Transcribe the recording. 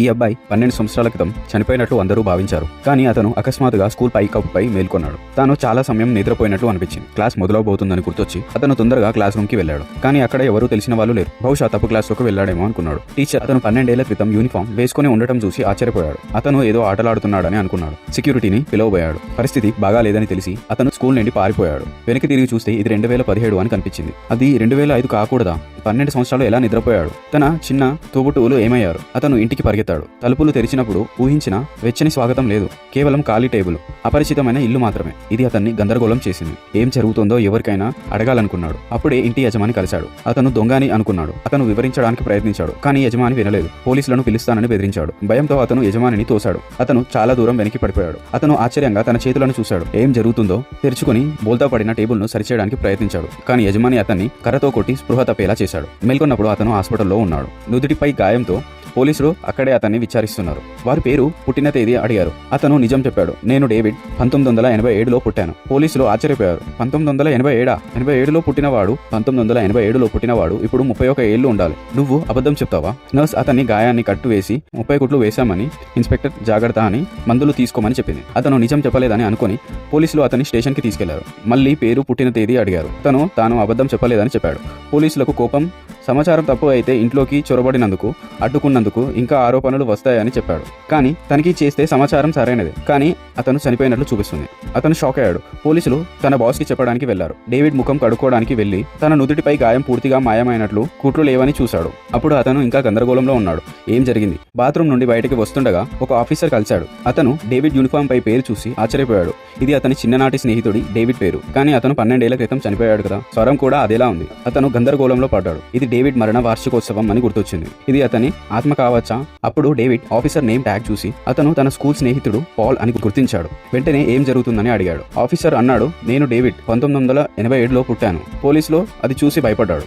ఈ అబ్బాయి 12 సంవత్సరాల క్రితం చనిపోయినట్లు అందరూ భావించారు. కానీ అతను అకస్మాత్తుగా స్కూల్ పైకప్పుపై మేల్కొన్నాడు. తాను చాలా సమయం నిద్రపోయినట్లు అనిపించింది. క్లాస్ మొదలవబోతుందని గుర్తొచ్చి అతను తొందరగా క్లాస్ రూమ్ కి వెళ్ళాడు. కానీ అక్కడ ఎవరూ తెలిసిన వాళ్ళు లేరు. బహుశా తప్పు క్లాస్లోకి వెళ్ళాడేమో అనుకున్నాడు. టీచర్ అతను 12 ఏళ్ల క్రితం యూనిఫామ్ వేసుకుని ఉండటం చూసి ఆశ్చర్యపోయాడు. అతను ఏదో ఆటలాడుతున్నాడని అనుకున్నాడు. సెక్యూరిటీని పిలవబోయాడు. పరిస్థితి బాగా లేదని తెలిసి అతను స్కూల్ నుండి పారిపోయాడు. వెనక్కి తిరిగి చూస్తే ఇది 2017 అని కనిపించింది. అది 2005 కాకూడదా? 12 సంవత్సరాలు ఎలా నిద్రపోయాడు? తన చిన్న తోబుట్టువులు ఏమయ్యారు? అతను ఇంటికి పరిగెత్తాడు. తలుపులు తెరిచినప్పుడు ఊహించిన వెచ్చని స్వాగతం లేదు. కేవలం ఖాళీ టేబుల్, అపరిచితమైన ఇల్లు మాత్రమే. ఇది అతన్ని గందరగోళం చేసింది. ఏం జరుగుతుందో ఎవరికైనా అడగాలనుకున్నాడు. అప్పుడే ఇంటి యజమాని కలిశాడు. అతను దొంగని అనుకున్నాడు. అతను వివరించడానికి ప్రయత్నించాడు. కానీ యజమాని వినలేదు. పోలీసులను పిలుస్తానని బెదిరించాడు. భయంతో అతను యజమానిని తోశాడు. అతను చాలా దూరం వెనక్కి పడిపోయాడు. అతను ఆశ్చర్యంగా తన చేతులను చూశాడు. ఏం జరుగుతుందో తెరుచుకుని బోల్తా పడిన టేబుల్ ను సరిచేయడానికి ప్రయత్నించాడు. కానీ యజమాని అతన్ని కర్రతో కొట్టి స్పృహ తప్పేలా చేశాడు. మేల్కొన్నప్పుడు అతను హాస్పిటల్లో ఉన్నాడు. నుదుటిపై గాయంతో. పోలీసులు అక్కడే అతన్ని విచారిస్తున్నారు. వారి పేరు, పుట్టిన తేదీ అడిగారు. అతను నిజం చెప్పాడు. నేను డేవిడ్, 1987లో పుట్టాను. పోలీసులు ఆశ్చర్యపోయారు. 1987? 87లో పుట్టినవాడు 1987లో పుట్టినవాడు ఇప్పుడు 31 ఏళ్లు ఉండాలి. నువ్వు అబద్ధం చెప్తావా? నర్స్ అతన్ని గాయాన్ని కట్టు వేసి 30 కుట్లు వేశామని, ఇన్స్పెక్టర్ జాగ్రత్త అని, మందులు తీసుకోమని చెప్పింది. అతను నిజం చెప్పలేదని అనుకుని పోలీసులు అతన్ని స్టేషన్ కి తీసుకెళ్లారు. మళ్ళీ పేరు, పుట్టిన తేదీ అడిగారు. తాను అబద్ధం చెప్పలేదని చెప్పాడు. పోలీసులకు కోపం. సమాచారం తప్పు అయితే ఇంట్లోకి చొరబడినందుకు, అడ్డుకున్నందుకు ఇంకా ఆరోపణలు వస్తాయని చెప్పాడు. కానీ తనిఖీ చేస్తే సమాచారం సరైనది. కానీ అతను చనిపోయినట్లు చూపిస్తుంది. అతను షాక్ అయ్యాడు. పోలీసులు తన బాస్ కి చెప్పడానికి వెళ్లారు. డేవిడ్ ముఖం కడుక్కోవడానికి వెళ్లి తన నుదుటిపై గాయం పూర్తిగా మాయమైనట్లు, కుట్లు లేవని చూశాడు. అప్పుడు అతను ఇంకా గందరగోళంలో ఉన్నాడు. ఏం జరిగింది? బాత్రూమ్ నుండి బయటికి వస్తుండగా ఒక ఆఫీసర్ కలిశాడు. అతను డేవిడ్ యూనిఫామ్ పై పేరు చూసి ఆశ్చర్యపోయాడు. ఇది అతని చిన్ననాటి స్నేహితుడి డేవిడ్ పేరు. కానీ అతను 12 ఏళ్ల క్రితం చనిపోయాడు కదా. స్వరం కూడా అదేలా ఉంది. అతను గందరగోళంలో పడ్డాడు. ఇది డేవిడ్ మరణ వార్షికోత్సవం అని గుర్తొచ్చింది. ఇది అతని ఆత్మ కావచ్చా? అప్పుడు డేవిడ్ ఆఫీసర్ నేమ్ ట్యాగ్ చూసి అతను తన స్కూల్ స్నేహితుడు పాల్ అని గుర్తించాడు. వెంటనే ఏం జరుగుతుందని అడిగాడు. ఆఫీసర్ అన్నాడు, నేను డేవిడ్, 1987లో పుట్టాను. పోలీసులు అది చూసి భయపడ్డాడు.